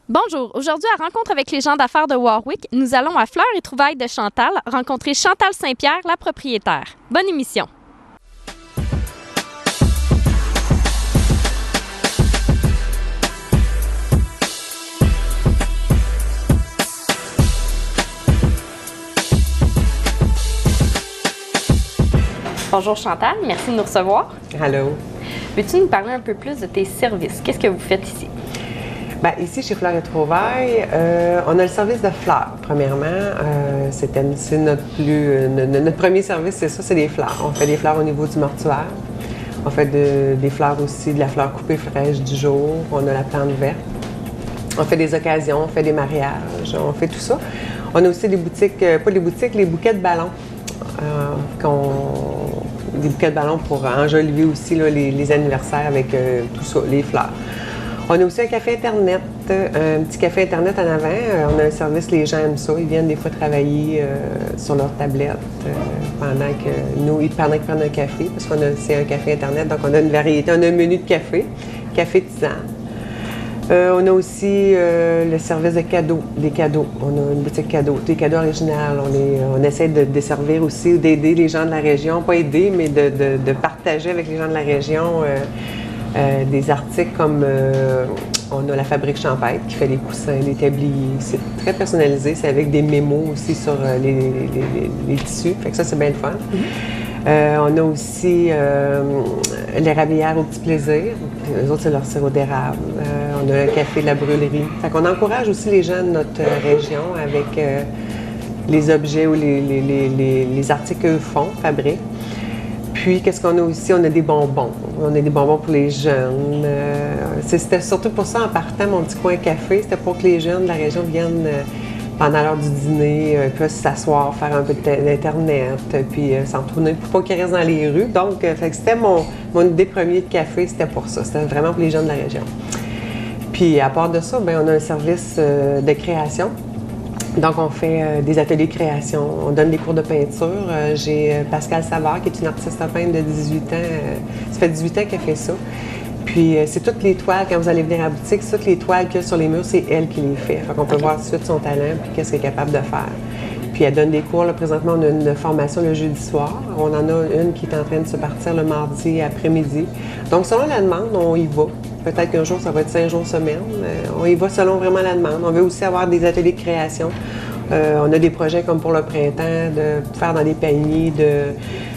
Bonjour, aujourd'hui à Rencontre avec les gens d'affaires de Warwick, nous allons à Fleurs et Trouvailles de Chantal rencontrer Chantal Saint-Pierre, la propriétaire. Bonne émission! Bonjour Chantal, merci de nous recevoir. Allô. Peux-tu nous parler un peu plus de tes services? Qu'est-ce que vous faites ici? Bien, ici, chez Fleurs et Trouvailles, on a le service de fleurs, premièrement. C'est notre premier service, c'est ça, c'est des fleurs. On fait des fleurs au niveau du mortuaire. On fait des fleurs aussi, de la fleur coupée fraîche du jour. On a la plante verte. On fait des occasions, on fait des mariages, on fait tout ça. On a aussi des boutiques, pas les boutiques, les bouquets de ballons. Des bouquets de ballons pour enjoliver aussi là, les anniversaires avec tout ça, les fleurs. On a aussi un café Internet, un petit café Internet en avant. On a un service, les gens aiment ça. Ils viennent des fois travailler sur leur tablette pendant qu'ils prennent un café, parce c'est un café Internet, donc on a une variété. On a un menu de café tisane. On a aussi le service de cadeaux, des cadeaux. On a une boutique cadeaux, des cadeaux originaux. On essaie de desservir aussi, d'aider les gens de la région, pas aider, mais de partager avec les gens de la région des articles comme on a la Fabrique Champêtre qui fait des coussins, des tabliers. C'est très personnalisé, c'est avec des mémos aussi sur les tissus. Fait que ça, c'est bien le fun. On a aussi les rabières au petit plaisir. Les autres, c'est leur sirop d'érable. On a le café de la brûlerie. Fait qu'on encourage aussi les gens de notre région avec les objets ou les articles qu'eux fabriquent. Puis, qu'est-ce qu'on a aussi? On a des bonbons. On a des bonbons pour les jeunes. C'était surtout pour ça, en partant, mon petit coin café, c'était pour que les jeunes de la région viennent pendant l'heure du dîner, puis s'asseoir, faire un peu d'Internet, puis s'en tourner pour pas qu'ils restent dans les rues. Donc, c'était mon idée première de café, c'était pour ça. C'était vraiment pour les gens de la région. Puis, à part de ça, bien, on a un service de création. Donc, on fait des ateliers de création. On donne des cours de peinture. J'ai Pascal Savard, qui est une artiste peintre de 18 ans. Ça fait 18 ans qu'elle fait ça. Puis, c'est toutes les toiles, quand vous allez venir à la boutique, c'est toutes les toiles qu'il y a sur les murs, c'est elle qui les fait. Fait qu'on peut voir tout de suite son talent puis qu'est-ce qu'elle est capable de faire. Puis, elle donne des cours. Là, présentement, on a une formation le jeudi soir. On en a une qui est en train de se partir le mardi après-midi. Donc, selon la demande, on y va. Peut-être qu'un jour, ça va être 5 jours semaine. On y va selon vraiment la demande. On veut aussi avoir des ateliers de création. On a des projets comme pour le printemps, de faire dans des paniers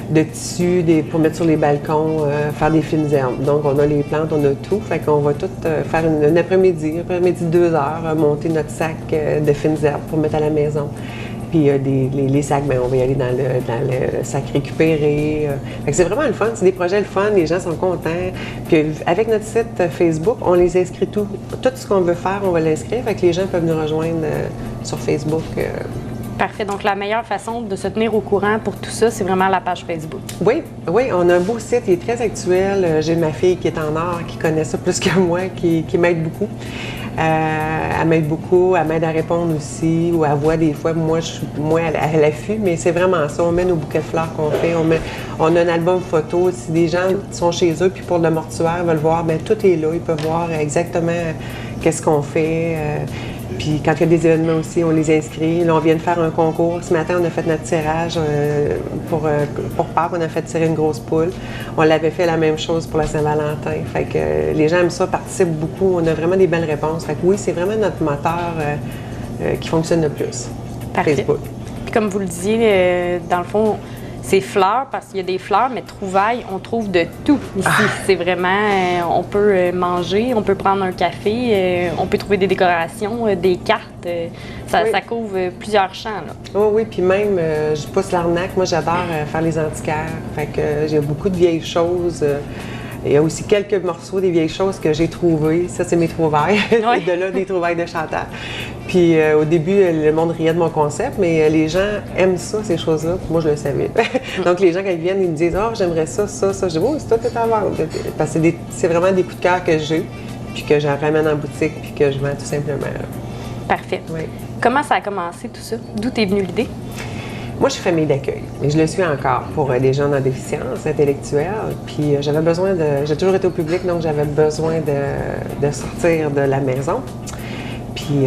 de tissus pour mettre sur les balcons, faire des fines herbes. Donc, on a les plantes, on a tout. Fait qu'on va tout faire un après-midi de 2 heures, monter notre sac de fines herbes pour mettre à la maison. Puis les sacs, bien, on va y aller dans le sac récupéré. Fait que c'est vraiment le fun. C'est des projets le fun, les gens sont contents. Puis avec notre site Facebook, on les inscrit tout. Tout ce qu'on veut faire, on va l'inscrire. Fait que les gens peuvent nous rejoindre sur Facebook. Parfait. Donc, la meilleure façon de se tenir au courant pour tout ça, c'est vraiment la page Facebook. Oui, on a un beau site, il est très actuel. J'ai ma fille qui est en art, qui connaît ça plus que moi, qui m'aide beaucoup. Elle m'aide beaucoup, elle m'aide à répondre aussi, ou à voix des fois. Moi, je suis moins à l'affût, mais c'est vraiment ça. On met nos bouquets de fleurs qu'on fait. On a un album photo. Si des gens sont chez eux, puis pour le mortuaire, veulent voir, bien, tout est là. Ils peuvent voir exactement qu'est-ce qu'on fait. Puis quand il y a des événements aussi, on les inscrit. Là, on vient de faire un concours. Ce matin, on a fait notre tirage pour Pâques. On a fait tirer une grosse poule. On l'avait fait la même chose pour la Saint-Valentin. Fait que les gens aiment ça, participent beaucoup. On a vraiment des belles réponses. Fait que oui, c'est vraiment notre moteur qui fonctionne le plus. Parfait. Facebook. Puis comme vous le disiez, dans le fond, c'est fleurs, parce qu'il y a des fleurs, mais trouvailles, on trouve de tout ici. C'est vraiment, on peut manger, on peut prendre un café, on peut trouver des décorations, des cartes. Ça couvre plusieurs champs, là. Oh, oui, puis même, je pousse l'arnaque. Moi, j'adore faire les antiquaires. Fait que j'ai beaucoup de vieilles choses. Il y a aussi quelques morceaux des vieilles choses que j'ai trouvées. Ça, c'est mes trouvailles. Oui. De là, des trouvailles de Chantal. Puis au début, le monde riait de mon concept, mais les gens aiment ça, ces choses-là. Puis moi, je le savais. Donc, les gens, quand ils viennent, ils me disent « Ah, j'aimerais ça, ça, ça. » Je dis « Oh, c'est tout est à vendre. » Parce que c'est vraiment des coups de cœur que j'ai, puis que j'en ramène en boutique, puis que je vends tout simplement. Parfait. Oui. Comment ça a commencé, tout ça? D'où t'es venue l'idée? Moi, je suis famille d'accueil, mais je le suis encore pour des gens en déficience intellectuelle. Puis j'avais besoin j'ai toujours été au public, donc j'avais besoin de sortir de la maison. Puis Puis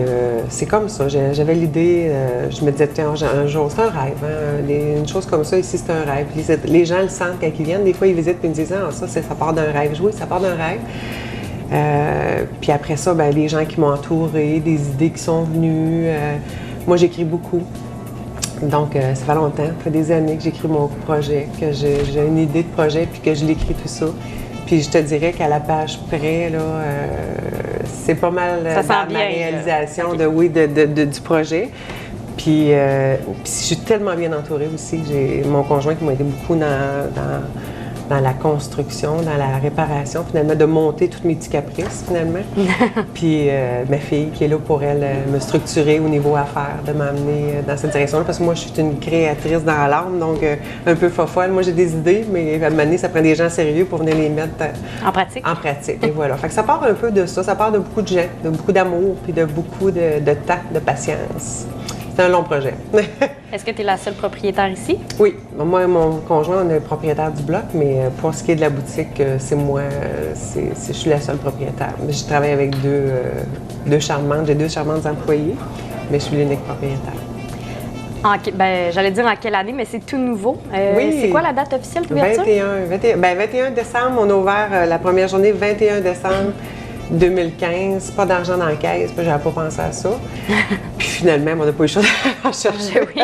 c'est comme ça, j'avais l'idée, je me disais, tiens, un jour, c'est un rêve, hein, une chose comme ça, ici, c'est un rêve. Les gens le sentent quand ils viennent, des fois, ils visitent et ils me disent, ah, ça part d'un rêve. Oui, ça part d'un rêve. Puis après ça, ben, les gens qui m'ont entourée, des idées qui sont venues. Moi, j'écris beaucoup. Donc, ça fait longtemps, ça fait des années que j'écris mon projet, que j'ai une idée de projet, puis que je l'écris tout ça. Puis je te dirais qu'à la page près, là, c'est pas mal ma réalisation du projet. Puis je suis tellement bien entourée aussi. J'ai mon conjoint qui m'a aidé beaucoup dans la construction, dans la réparation, finalement, de monter tous mes petits caprices, finalement. Puis ma fille qui est là pour elle, me structurer au niveau affaires, de m'amener dans cette direction-là, parce que moi, je suis une créatrice dans l'âme, donc un peu fofolle. Moi, j'ai des idées, mais à un moment donné, ça prend des gens sérieux pour venir les mettre en pratique. En pratique, et voilà. Fait que ça part un peu de ça part de beaucoup de gens, de beaucoup d'amour, puis de beaucoup de tact, de patience. C'est un long projet. Est-ce que tu es la seule propriétaire ici? Oui. Moi et mon conjoint, on est propriétaire du bloc, mais pour ce qui est de la boutique, c'est moi, je suis la seule propriétaire. Je travaille avec deux charmantes, j'ai deux charmantes employées, mais je suis l'unique propriétaire. J'allais dire en quelle année, mais c'est tout nouveau. Oui. C'est quoi la date officielle d'ouverture? 21 décembre, on a ouvert la première journée, 21 décembre 2015, pas d'argent dans la caisse, puis j'avais pas pensé à ça. Puis finalement, on n'a pas eu le choix d'en chercher. Oui.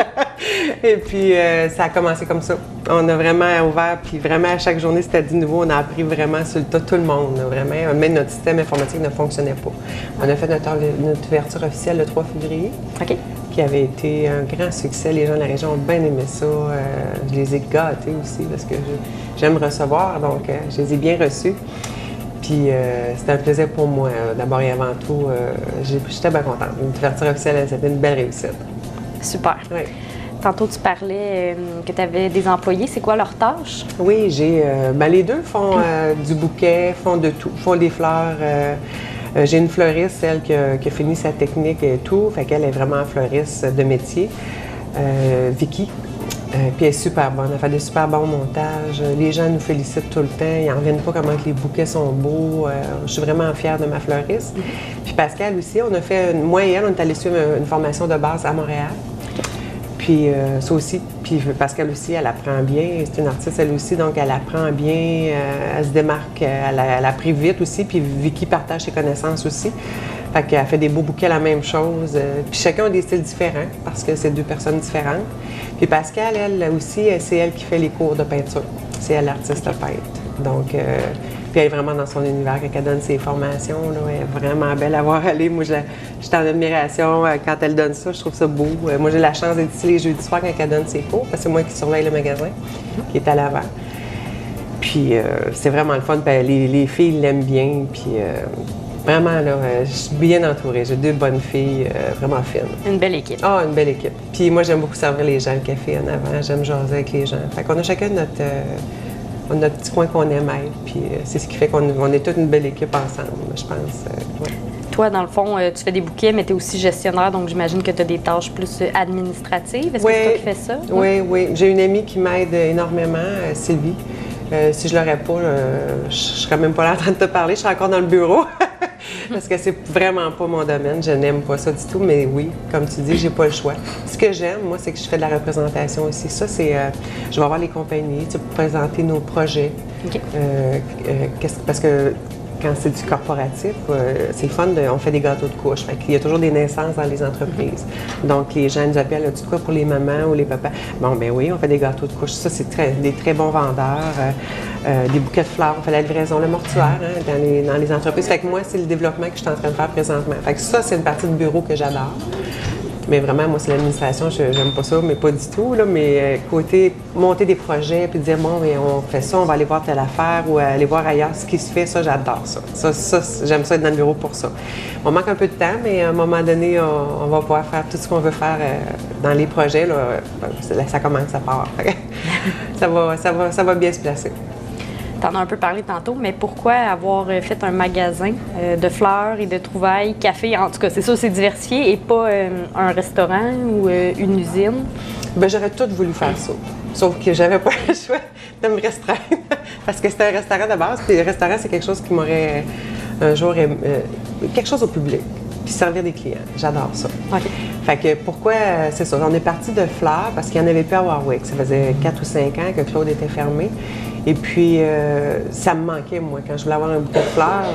Et puis ça a commencé comme ça. On a vraiment ouvert, puis vraiment à chaque journée, c'était du nouveau. On a appris vraiment sur le tas, tout le monde, vraiment. Même notre système informatique ne fonctionnait pas. On a fait notre ouverture officielle le 3 février. OK. Qui avait été un grand succès. Les gens de la région ont bien aimé ça. Je les ai gâtés aussi parce que j'aime recevoir, donc je les ai bien reçus. Puis c'était un plaisir pour moi. D'abord et avant tout, j'étais bien contente. Une ouverture officielle, c'était une belle réussite. Super. Oui. Tantôt, tu parlais que tu avais des employés. C'est quoi leur tâche? Oui, les deux font du bouquet, font de tout, font des fleurs. J'ai une fleuriste, celle qui a fini sa technique et tout, fait qu'elle est vraiment fleuriste de métier. Vicky. Puis elle est super bonne, elle fait des super bons montages. Les gens nous félicitent tout le temps, ils n'en reviennent pas comment que les bouquets sont beaux. Je suis vraiment fière de ma fleuriste. Puis Pascal aussi, on a fait, moi et elle, on est allés suivre une formation de base à Montréal. Puis ça aussi, puis Pascal aussi, elle apprend bien, c'est une artiste elle aussi, donc elle apprend bien, elle se démarque, elle a appris vite aussi, puis Vicky partage ses connaissances aussi. Fait qu'elle fait des beaux bouquets, la même chose. Puis chacun a des styles différents, parce que c'est deux personnes différentes. Puis Pascal, elle aussi, c'est elle qui fait les cours de peinture. C'est elle l'artiste peintre. Donc, puis elle est vraiment dans son univers quand elle donne ses formations. Là, elle est vraiment belle à voir aller. Moi, je suis en admiration quand elle donne ça. Je trouve ça beau. Moi, j'ai la chance d'être ici les jeudis soirs quand elle donne ses cours, parce que c'est moi qui surveille le magasin, qui est à l'avant. Puis c'est vraiment le fun. Puis, les filles l'aiment bien. Puis vraiment, là, je suis bien entourée. J'ai deux bonnes filles vraiment fines. Une belle équipe. Ah, une belle équipe. Puis moi, j'aime beaucoup servir les gens, le café en avant. J'aime jaser avec les gens. Fait qu'on a chacun notre petit coin qu'on aime être. Puis c'est ce qui fait qu'on est toute une belle équipe ensemble, je pense. Ouais. Toi, dans le fond, tu fais des bouquets, mais tu es aussi gestionnaire, donc j'imagine que tu as des tâches plus administratives. Est-ce que c'est toi qui fais ça? Oui. J'ai une amie qui m'aide énormément, Sylvie. Si je l'aurais pas, je serais même pas là en train de te parler. Je serais encore dans le bureau. Parce que c'est vraiment pas mon domaine. Je n'aime pas ça du tout. Mais oui, comme tu dis, j'ai pas le choix. Ce que j'aime, moi, c'est que je fais de la représentation aussi. Ça, c'est... je vais voir les compagnies, pour présenter nos projets. Okay. Parce que quand c'est du corporatif, c'est le fun, on fait des gâteaux de couches. Il y a toujours des naissances dans les entreprises. Donc, les gens nous appellent, as-tu quoi pour les mamans ou les papas? Bon, ben oui, on fait des gâteaux de couches. Ça, c'est des très bons vendeurs. Des bouquets de fleurs, on fait la livraison, le mortuaire dans les entreprises. Fait que moi, c'est le développement que je suis en train de faire présentement. Fait que ça, c'est une partie de bureau que j'adore. Mais vraiment, moi, c'est l'administration, j'aime pas ça, mais pas du tout. Là, mais côté monter des projets, puis dire, bon, mais on fait ça, on va aller voir telle affaire ou aller voir ailleurs ce qui se fait, ça, j'adore ça. Ça, j'aime ça être dans le bureau pour ça. On manque un peu de temps, mais à un moment donné, on va pouvoir faire tout ce qu'on veut faire dans les projets. Là, ça commence, ça part. ça va bien se placer. Tu en as un peu parlé tantôt, mais pourquoi avoir fait un magasin de fleurs et de trouvailles, café, en tout cas, c'est sûr, c'est diversifié, et pas un restaurant ou une usine? Bien, j'aurais tout voulu faire ça. Sauf que j'avais pas le choix de me restreindre. Parce que c'était un restaurant de base, puis le restaurant, c'est quelque chose qui m'aurait un jour... quelque chose au public. puis servir des clients. J'adore ça. OK. Fait que pourquoi, c'est ça, on est parti de fleurs parce qu'il n'y en avait plus à Warwick. Ça faisait 4 ou 5 ans que Claude était fermé. Et puis, ça me manquait, moi. Quand je voulais avoir un bouquet de fleurs,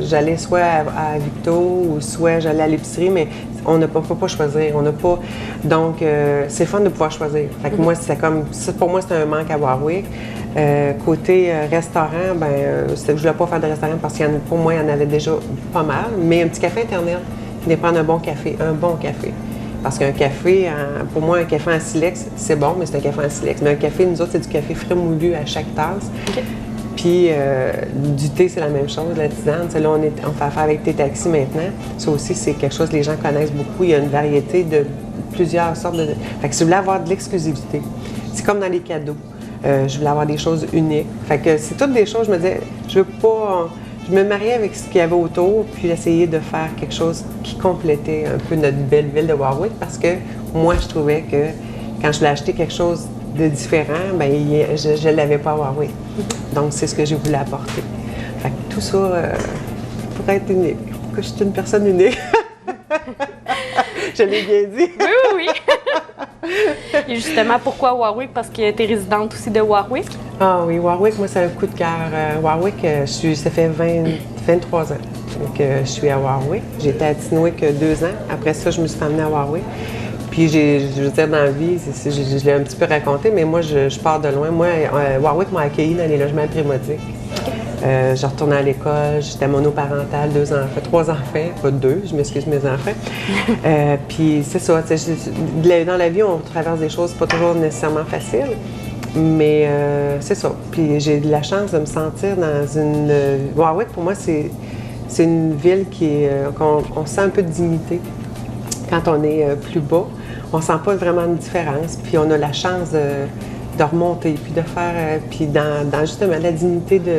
j'allais soit à Victo ou soit j'allais à l'épicerie, mais on ne peut pas choisir. On n'a pas. Donc, c'est fun de pouvoir choisir. Fait que moi, c'est comme. Pour moi, c'est un manque à Warwick. Côté restaurant, je ne voulais pas faire de restaurant parce que pour moi, il y en avait déjà pas mal. Mais un petit café Internet, venez prendre un bon café. Parce qu'un café, pour moi, un café en silex, c'est bon, mais c'est un café en silex. Mais un café, nous autres, c'est du café frais moulu à chaque tasse. OK. Puis du thé, c'est la même chose, la tisane. Là, on fait affaire avec Thé Taxi maintenant. Ça aussi, c'est quelque chose que les gens connaissent beaucoup. Il y a une variété de plusieurs sortes de... Fait que si vous voulez avoir de l'exclusivité, c'est comme dans les cadeaux. Je voulais avoir des choses uniques. Fait que c'est toutes des choses, je me disais, je veux pas... Je me mariais avec ce qu'il y avait autour, puis j'essayais de faire quelque chose qui complétait un peu notre belle ville de Warwick, parce que moi, je trouvais que quand je voulais acheter quelque chose de différent, je ne l'avais pas à Warwick. Donc, c'est ce que j'ai voulu apporter. Fait que tout ça pour être unique, que je suis une personne unique. Je l'ai bien dit. Oui. Et justement, pourquoi Warwick? Parce que tu es résidente aussi de Warwick? Ah oui, Warwick, moi, c'est un coup de cœur. Warwick, ça fait 23 ans que je suis à Warwick. J'étais à Tinwick 2 ans. Après ça, je me suis amenée à Warwick. Puis, je veux dire, dans la vie, je l'ai un petit peu raconté, mais moi, je pars de loin. Moi, Warwick m'a accueilli dans les logements Primotic. Je retournais à l'école, j'étais monoparentale, 3 enfants, pas 2, je m'excuse mes enfants. Puis c'est ça, dans la vie, on traverse des choses pas toujours nécessairement faciles, mais c'est ça. Puis j'ai eu la chance de me sentir dans une... Warwick, pour moi, c'est une ville qu'on sent un peu de dignité quand on est plus bas. On sent pas vraiment une différence, puis on a la chance de remonter, puis de faire, puis dans justement la dignité de...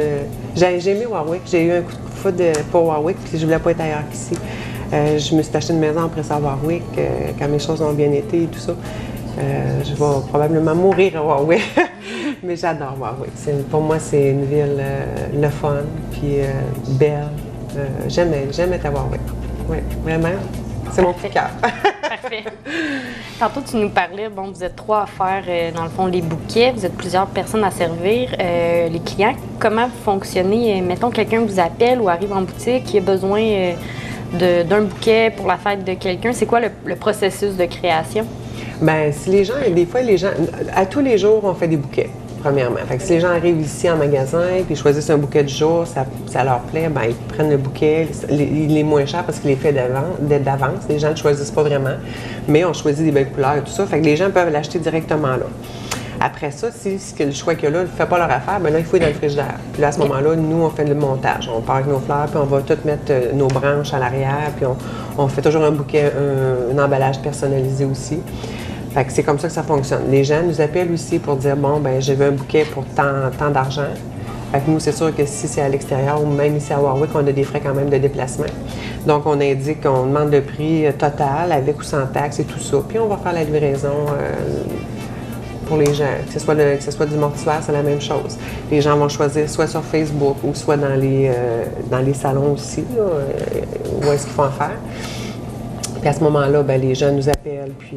J'ai aimé Warwick, j'ai eu un coup de foudre pour Warwick, puis je voulais pas être ailleurs qu'ici. Je me suis acheté une maison après ça à Warwick, quand mes choses ont bien été et tout ça. Je vais probablement mourir à Warwick, mais j'adore Warwick. Pour moi, c'est une ville le fun, puis belle. J'aime être à Warwick. Oui, vraiment, c'est mon coup de cœur. Parfait. Tantôt, tu nous parlais, vous êtes 3 à faire, dans le fond, les bouquets. Vous êtes plusieurs personnes à servir les clients. Comment vous fonctionnez? Mettons, quelqu'un vous appelle ou arrive en boutique, il a besoin d'un bouquet pour la fête de quelqu'un. C'est quoi le processus de création? Bien, si des fois, à tous les jours, on fait des bouquets. Premièrement. Fait que si les gens arrivent ici en magasin puis choisissent un bouquet du jour, ça leur plaît, ils prennent le bouquet. Il est moins cher parce qu'il est fait d'avance. Les gens ne choisissent pas vraiment, mais on choisit des belles couleurs et tout ça. Fait que les gens peuvent l'acheter directement là. Après ça, si le choix qu'il y a là ne fait pas leur affaire, là, il faut aller dans le frigidaire. Puis là, à ce moment-là, nous, on fait le montage. On part avec nos fleurs, puis on va tout mettre nos branches à l'arrière, puis on fait toujours un bouquet, un emballage personnalisé aussi. Fait que c'est comme ça que ça fonctionne. Les gens nous appellent aussi pour dire, j'ai vu un bouquet pour tant d'argent. Fait que nous, c'est sûr que si c'est à l'extérieur ou même ici à Warwick, on a des frais quand même de déplacement. Donc, on indique, on demande le prix total avec ou sans taxe et tout ça. Puis, on va faire la livraison pour les gens. Que ce soit du mortuaire, c'est la même chose. Les gens vont choisir soit sur Facebook ou soit dans les salons aussi, là, où est-ce qu'il faut en faire. Puis à ce moment-là, les gens nous appellent, puis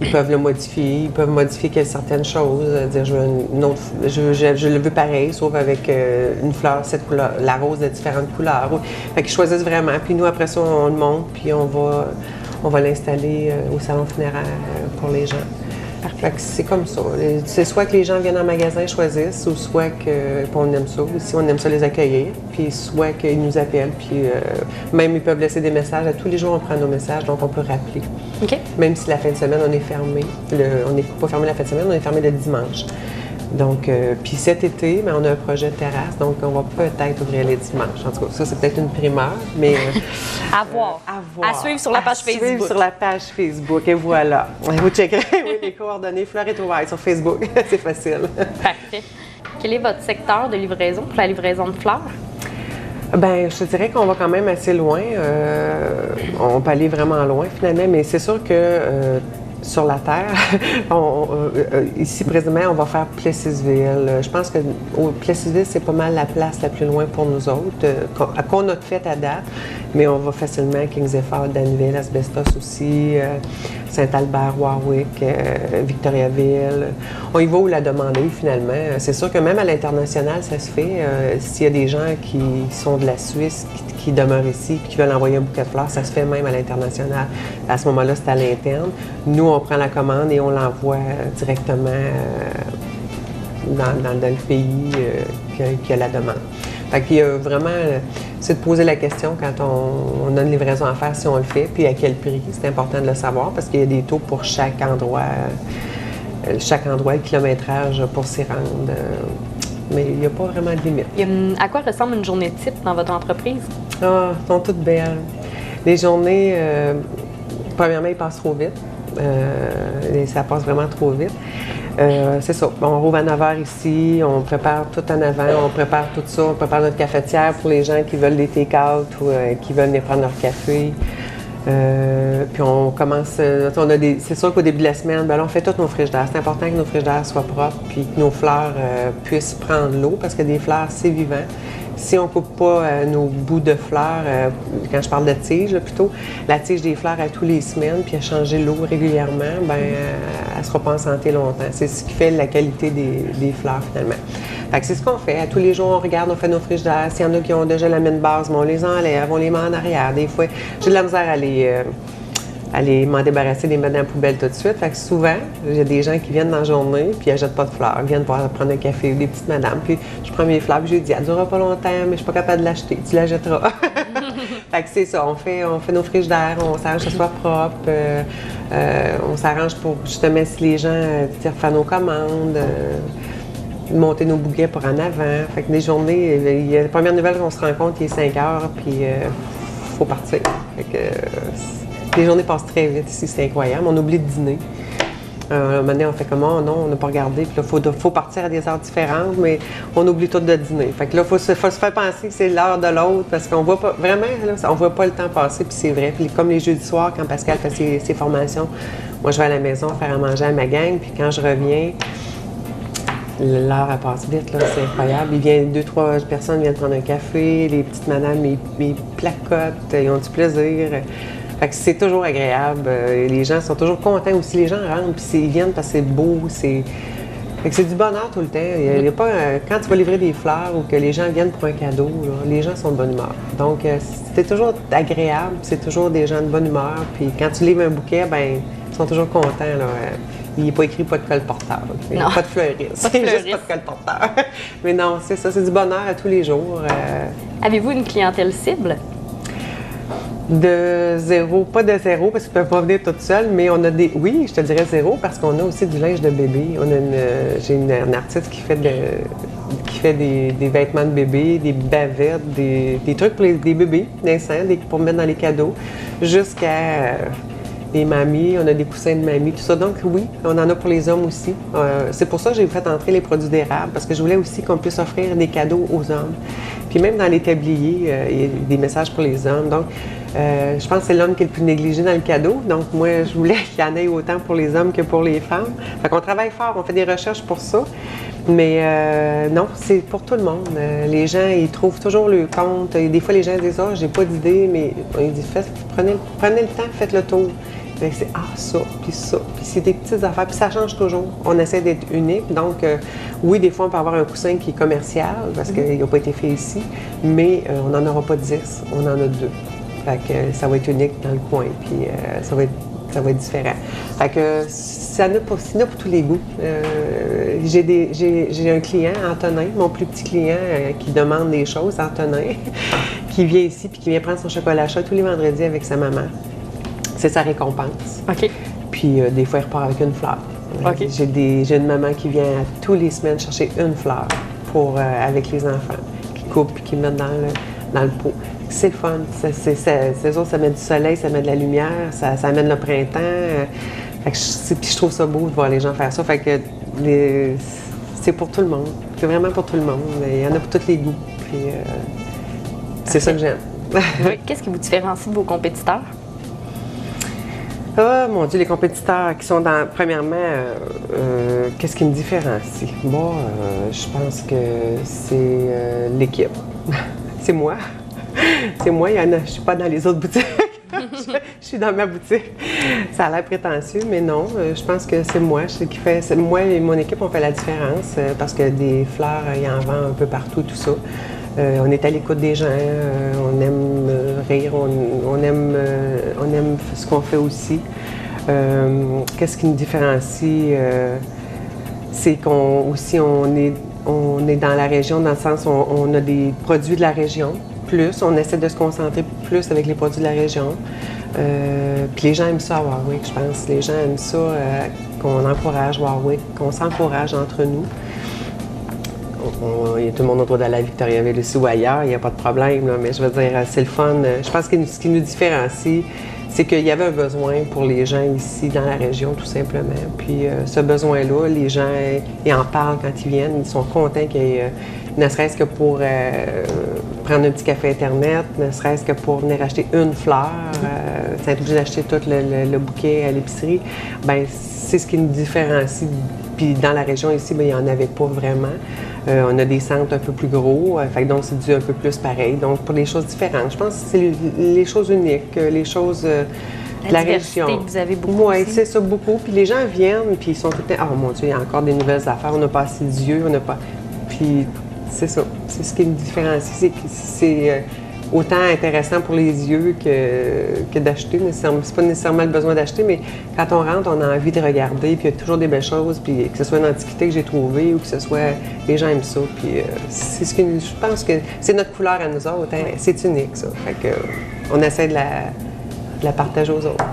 ils peuvent le modifier, ils peuvent modifier certaines choses, dire je le veux pareil, sauf avec une fleur, cette couleur, la rose de différentes couleurs. Fait qu'ils choisissent vraiment, puis nous après ça, on le monte, puis on va l'installer au salon funéraire pour les gens. Fait que c'est comme ça. C'est soit que les gens viennent en magasin, choisissent, ou soit qu'on aime ça. Aussi, on aime ça les accueillir. Puis soit qu'ils nous appellent, puis même ils peuvent laisser des messages. À tous les jours, on prend nos messages, donc on peut rappeler. OK. Même si la fin de semaine, on est fermé. On n'est pas fermé la fin de semaine, on est fermé le dimanche. Donc, puis cet été, on a un projet de terrasse, donc on va peut-être ouvrir les dimanches. En tout cas, ça, c'est peut-être une primeur, mais... À voir. À suivre sur la page Facebook. À suivre sur la page Facebook, et voilà. Vous checkerez les coordonnées Fleurs et Trouvailles sur Facebook. C'est facile. Parfait. Quel est votre secteur de livraison pour la livraison de fleurs? Je te dirais qu'on va quand même assez loin. On peut aller vraiment loin, finalement, mais c'est sûr que... sur la terre. Ici, présentement, on va faire Plessisville. Je pense que Plessisville, c'est pas mal la place la plus loin pour nous autres, qu'on a faite à date. Mais on va facilement à Kings Effort, Danville, Asbestos aussi, Saint-Albert, Warwick, Victoriaville. On y va où la demande est finalement. C'est sûr que même à l'international, ça se fait. S'il y a des gens qui sont de la Suisse, qui demeurent ici, qui veulent envoyer un bouquet de fleurs, ça se fait même à l'international. À ce moment-là, c'est à l'interne. Nous, on prend la commande et on l'envoie directement dans le pays qui a la demande. Fait qu'il y a vraiment, c'est de poser la question quand on a une livraison à faire, si on le fait, puis à quel prix. C'est important de le savoir parce qu'il y a des taux pour chaque endroit, le kilométrage pour s'y rendre. Mais il n'y a pas vraiment de limite. À quoi ressemble une journée type dans votre entreprise? Ah, elles sont toutes belles. Les journées, premièrement, ils passent trop vite. Ça passe vraiment trop vite. C'est ça. On rouvre à 9 h ici, on prépare tout en avant, on prépare tout ça, on prépare notre cafetière pour les gens qui veulent des take-out ou qui veulent venir prendre leur café. Puis on commence, c'est sûr qu'au début de la semaine, ben là, on fait tous nos frigidaires. C'est important que nos frigidaires soient propres puis que nos fleurs puissent prendre l'eau parce que des fleurs, c'est vivant. Si on ne coupe pas nos bouts de fleurs, quand je parle de tige, là, plutôt, la tige des fleurs à tous les semaines, puis à changer l'eau régulièrement, ben, elle ne sera pas en santé longtemps. C'est ce qui fait la qualité des fleurs, finalement. Fait que c'est ce qu'on fait. À tous les jours, on regarde, on fait nos frigidaires. S'il y en a qui ont déjà la mine basse, ben, on les enlève, on les met en arrière. Des fois, j'ai de la misère à m'en débarrasser, les mettre dans la poubelle tout de suite. Fait que souvent, il y a des gens qui viennent dans la journée puis ils n'achètent pas de fleurs. Ils viennent prendre un café ou des petites madames. Puis je prends mes fleurs puis je lui dis, elle ne durera pas longtemps, mais je suis pas capable de l'acheter. Tu l'achèteras. Fait que c'est ça. On fait nos frigidaires, on s'arrange que ce soit propre. On s'arrange pour justement si les gens faire nos commandes. Monter nos bouquets pour en avant. Fait que les journées, il y a la première nouvelle qu'on se rend compte, il est 5 heures, puis il faut partir. Fait que, les journées passent très vite ici, c'est incroyable. On oublie de dîner. Un moment donné, on fait comment? Non, on n'a pas regardé. Puis là, il faut partir à des heures différentes, mais on oublie tout de dîner. Fait que là, il faut se faire penser que c'est l'heure de l'autre, parce qu'on voit pas, vraiment, là, on voit pas le temps passer, puis c'est vrai. Puis comme les jeudis soirs, quand Pascal fait ses formations, moi, je vais à la maison faire à manger à ma gang, puis quand je reviens, l'heure, elle passe vite, là, c'est incroyable. 2-3 personnes viennent prendre un café, les petites madames, ils placotent, ils ont du plaisir. Fait que c'est toujours agréable. Les gens sont toujours contents aussi. Les gens rentrent, puis ils viennent parce que c'est beau. Fait que c'est du bonheur tout le temps. Il y a pas, quand tu vas livrer des fleurs ou que les gens viennent pour un cadeau, là, les gens sont de bonne humeur. Donc, c'est toujours agréable, c'est toujours des gens de bonne humeur. Puis quand tu livres un bouquet, ben ils sont toujours contents, là. Il n'est pas écrit pas de colporteur. Pas de fleuriste. C'est juste pas de colporteur. Mais non, c'est ça, c'est du bonheur à tous les jours. Avez-vous une clientèle cible? De zéro, pas de zéro parce qu'ils ne peuvent pas venir toutes seules, mais on a oui, je te dirais zéro parce qu'on a aussi du linge de bébé. J'ai une artiste qui fait des vêtements de bébé, des bavettes, des trucs pour des bébés naissants, pour mettre dans les cadeaux, jusqu'à des mamies, on a des coussins de mamie, tout ça. Donc oui, on en a pour les hommes aussi. C'est pour ça que j'ai fait entrer les produits d'érable, parce que je voulais aussi qu'on puisse offrir des cadeaux aux hommes. Puis même dans les tabliers, il y a des messages pour les hommes. Donc, je pense que c'est l'homme qui est le plus négligé dans le cadeau. Donc moi, je voulais qu'il y en ait autant pour les hommes que pour les femmes. Fait qu'on travaille fort, on fait des recherches pour ça. Mais non, c'est pour tout le monde. Les gens, ils trouvent toujours le compte. Et des fois, les gens disent « Ah, j'ai pas d'idée », mais ils disent « Prenez le temps, faites le tour ». C'est ça, puis ça, puis c'est des petites affaires, puis ça change toujours. On essaie d'être unique, donc oui, des fois, on peut avoir un coussin qui est commercial parce qu'il n'a pas été fait ici, mais on n'en aura pas 10, on en a 2. Fait que ça va être unique dans le coin, puis ça va être différent. Fait que ça n'a pour tous les goûts. J'ai un client, Antonin, mon plus petit client, qui demande des choses, Antonin, qui vient ici puis qui vient prendre son chocolat chaud tous les vendredis avec sa maman. C'est sa récompense. OK. Puis des fois, il repart avec une fleur. OK. J'ai une maman qui vient tous les semaines chercher une fleur avec les enfants, qui coupe puis qui met dans le pot. C'est le fun. C'est sûr, ça met du soleil, ça met de la lumière, ça amène le printemps. Puis je trouve ça beau de voir les gens faire ça. Fait que c'est pour tout le monde. C'est vraiment pour tout le monde. Il y en a pour tous les goûts. Puis c'est ça que j'aime. Qu'est-ce qui vous différencie de vos compétiteurs? Ah, mon Dieu, les compétiteurs qui sont dans... Premièrement, qu'est-ce qui me différencie? Moi, je pense que c'est l'équipe. C'est moi. c'est moi, il y en a, je suis pas dans les autres boutiques. Je suis dans ma boutique. Ça a l'air prétentieux, mais non. Je pense que c'est moi qui fait. Moi et mon équipe, on fait la différence parce que des fleurs, il y en vend un peu partout, tout ça. On est à l'écoute des gens, on aime rire, on aime ce qu'on fait aussi. Qu'est-ce qui nous différencie? C'est qu'on est dans la région, dans le sens où on a des produits de la région. On essaie de se concentrer plus avec les produits de la région. Puis les gens aiment ça à Warwick, je pense. Les gens aiment ça qu'on encourage Warwick, qu'on s'encourage entre nous. Il y a tout le monde autour de la Victoriaville aussi ou ailleurs, il n'y a pas de problème, là, mais je veux dire, c'est le fun. Je pense que ce qui nous différencie, c'est qu'il y avait un besoin pour les gens ici dans la région, tout simplement. Puis ce besoin-là, les gens, ils en parlent quand ils viennent, ils sont contents qu'il y ait, ne serait-ce que pour prendre un petit café Internet, ne serait-ce que pour venir acheter une fleur, sans être obligé d'acheter tout le bouquet à l'épicerie. Bien, c'est ce qui nous différencie. Puis dans la région ici, bien, il n'y en avait pas vraiment. On a des centres un peu plus gros, donc c'est dû un peu plus pareil. Donc pour des choses différentes, je pense que c'est les choses uniques, les choses de la région. Que vous avez beaucoup. Oui, c'est ça, beaucoup. Puis les gens viennent, puis ils sont tout le temps, oh mon Dieu, il y a encore des nouvelles affaires, on n'a pas assez d'yeux, on n'a pas. Puis c'est ça, c'est ce qui me différencie. C'est autant intéressant pour les yeux que d'acheter. C'est pas nécessairement le besoin d'acheter, mais quand on rentre, on a envie de regarder, puis il y a toujours des belles choses, puis que ce soit une antiquité que j'ai trouvée ou que ce soit... Les gens aiment ça, puis c'est ce que je pense que c'est notre couleur à nous autres. Hein? C'est unique, ça. Fait que on essaie de la partager aux autres.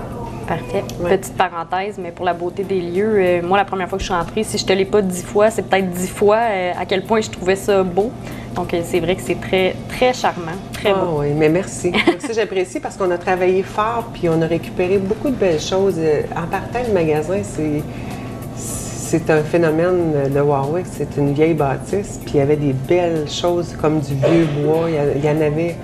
Parfait. Ouais. Petite parenthèse, mais pour la beauté des lieux, moi, la première fois que je suis entrée, si je te l'ai pas 10 fois, c'est peut-être 10 fois à quel point je trouvais ça beau. Donc, c'est vrai que c'est très, très charmant, très beau. Oui, mais merci. Merci, j'apprécie parce qu'on a travaillé fort puis on a récupéré beaucoup de belles choses. En partant, le magasin, c'est un phénomène de Warwick. C'est une vieille bâtisse, puis il y avait des belles choses comme du vieux bois. Il y en avait...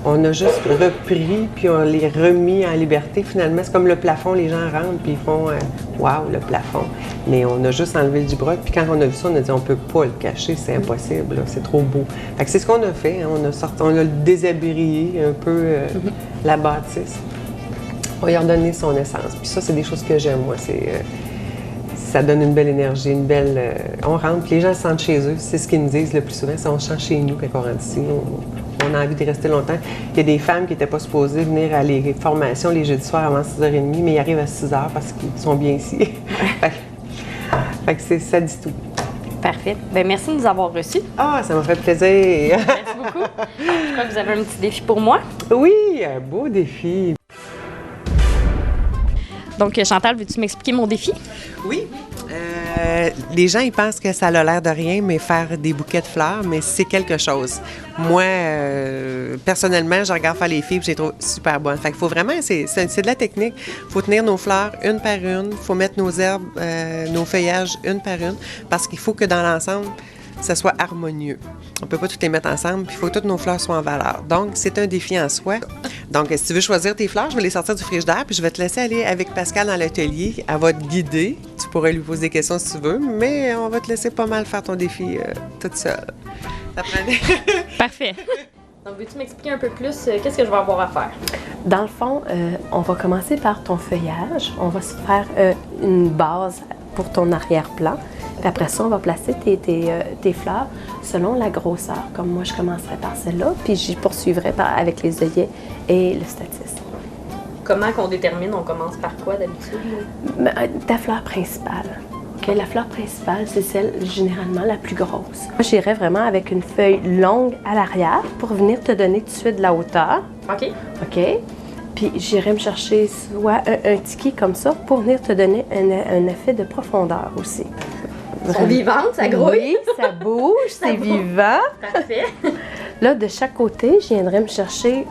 On a juste repris, puis on les remis en liberté. Finalement, c'est comme le plafond, les gens rentrent, puis ils font « Wow, le plafond! » Mais on a juste enlevé le Dubreuil, puis quand on a vu ça, on a dit « On peut pas le cacher, c'est impossible, là, c'est trop beau. » Fait que c'est ce qu'on a fait, hein, on a déshabillé un peu la bâtisse. On lui a redonné son essence. Puis ça, c'est des choses que j'aime, moi. Ça donne une belle énergie, une belle... on rentre, puis les gens se sentent chez eux. C'est ce qu'ils nous disent le plus souvent, c'est on se sent chez nous quand on rentre ici. On a envie de rester longtemps. Il y a des femmes qui n'étaient pas supposées venir à les formations les jeudis soirs avant 6h30, mais ils arrivent à 6h parce qu'ils sont bien ici. fait que ça dit tout. Parfait. Bien, merci de nous avoir reçus. Ah, ça m'a fait plaisir. Merci beaucoup. Je crois que vous avez un petit défi pour moi. Oui, un beau défi. Donc, Chantal, veux-tu m'expliquer mon défi? Oui. Les gens, ils pensent que ça a l'air de rien, mais faire des bouquets de fleurs, mais c'est quelque chose. Moi, personnellement, je regarde faire les filles et je les trouve super bonnes. Fait qu'il faut vraiment, c'est de la technique. Il faut tenir nos fleurs une par une. Il faut mettre nos herbes, nos feuillages une par une, parce qu'il faut que dans l'ensemble, ça soit harmonieux. On ne peut pas toutes les mettre ensemble, puis il faut que toutes nos fleurs soient en valeur. Donc, c'est un défi en soi. Donc, si tu veux choisir tes fleurs, je vais les sortir du frigidaire, puis je vais te laisser aller avec Pascal dans l'atelier. Elle va te guider. Tu pourrais lui poser des questions si tu veux, mais on va te laisser pas mal faire ton défi toute seule. Ça prend... Parfait. Donc, veux-tu m'expliquer un peu plus qu'est-ce que je vais avoir à faire? Dans le fond, on va commencer par ton feuillage. On va se faire une base pour ton arrière-plan. Puis après ça, on va placer tes fleurs selon la grosseur. Comme moi, je commencerai par celle-là, puis j'y poursuivrai avec les œillets et le statice. Comment qu'on détermine? On commence par quoi d'habitude? Ta fleur principale. Okay? La fleur principale, c'est celle généralement la plus grosse. Moi, j'irais vraiment avec une feuille longue à l'arrière pour venir te donner tout de suite de la hauteur. OK. OK? Puis j'irais me chercher soit un tiki comme ça pour venir te donner un effet de profondeur aussi. Elles sont vivantes, ça grouille. Oui, ça bouge, c'est vivant. Parfait. Là, de chaque côté, je viendrai me chercher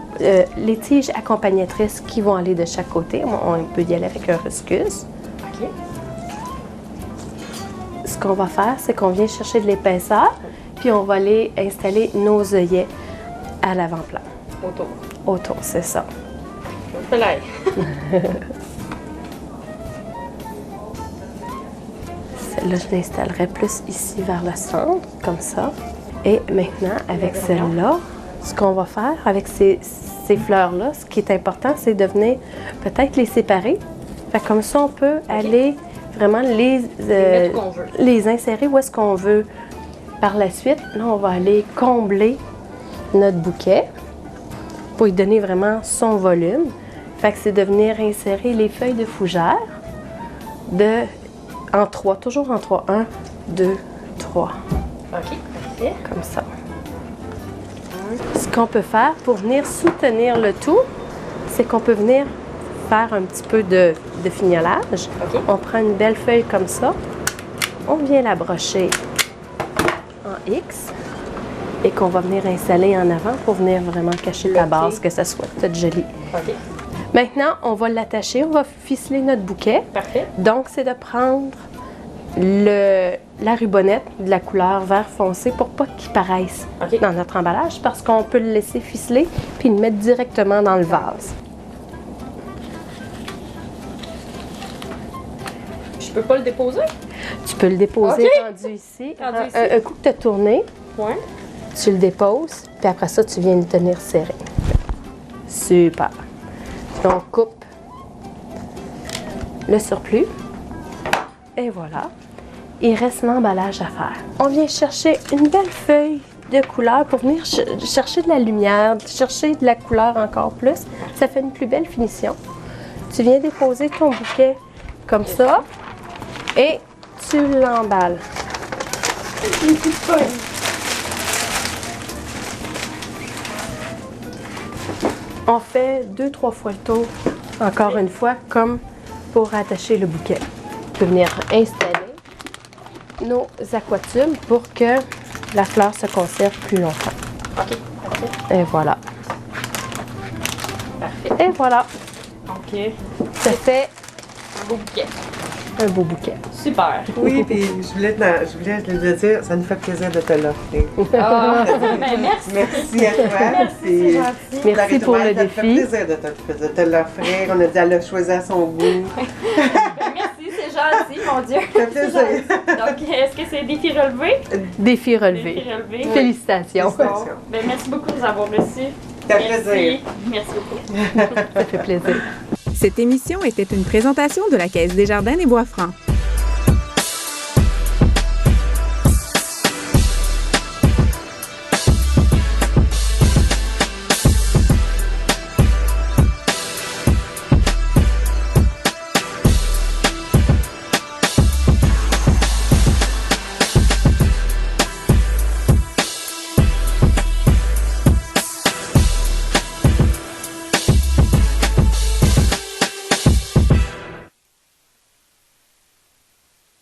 les tiges accompagnatrices qui vont aller de chaque côté. On peut y aller avec un ruscus. OK. Ce qu'on va faire, c'est qu'on vient chercher de l'épaisseur, puis on va aller installer nos œillets à l'avant-plan. Autour. Autour, c'est ça. Là, je l'installerai plus ici vers le centre, comme ça. Et maintenant, avec celle-là, ce qu'on va faire avec ces ces fleurs-là, ce qui est important, c'est de venir peut-être les séparer. Fait que comme ça, on peut aller vraiment mettre où on veut. les insérer où est-ce qu'on veut. Par la suite, là, on va aller combler notre bouquet pour lui donner vraiment son volume. Fait que c'est de venir insérer les feuilles de fougère en 3, toujours en 3. 1, 2, 3. OK, parfait. Comme ça. Ce qu'on peut faire pour venir soutenir le tout, c'est qu'on peut venir faire un petit peu de fignolage. OK. On prend une belle feuille comme ça, on vient la brocher en X et qu'on va venir installer en avant pour venir vraiment cacher la base, que ça soit tout joli. OK. Maintenant, on va l'attacher, on va ficeler notre bouquet. Parfait. Donc, c'est de prendre la rubonnette de la couleur vert foncé pour pas qu'il paraisse OK. dans notre emballage parce qu'on peut le laisser ficeler puis le mettre directement dans le vase. Je peux pas le déposer? Tu peux le déposer OK. rendu ici. Rendu ici. Un coup que tu as tourné, Ouais. tu le déposes, puis après ça, tu viens le tenir serré. Super. Donc, on coupe le surplus. Et voilà. Il reste l'emballage à faire. On vient chercher une belle feuille de couleur pour venir chercher de la lumière, chercher de la couleur encore plus. Ça fait une plus belle finition. Tu viens déposer ton bouquet comme ça et tu l'emballes. On fait 2-3 fois le tour, encore une fois, comme pour attacher le bouquet. On peut venir installer nos aquatubes pour que la fleur se conserve plus longtemps. OK, parfait. Et voilà. Parfait. Et voilà. OK. Ça fait Un beau bouquet. un beau bouquet. Super. Oui, puis je voulais te dire, ça nous fait plaisir de te l'offrir. Ah, ben merci. Merci à toi. Merci, c'est gentil. Merci pour le Ça défi. fait plaisir de te l'offrir. On a dit, elle a choisi à son goût. Ben, merci, c'est gentil, mon Dieu. Ça fait plaisir. Donc, est-ce que c'est défi relevé? Défi relevé. Défi relevé. Félicitations. Félicitations. Bon. Ben, merci beaucoup de nous avoir reçus. Ça fait Merci. plaisir. Merci beaucoup. Ça fait plaisir. Cette émission était une présentation de la Caisse des Jardins des Bois-Francs.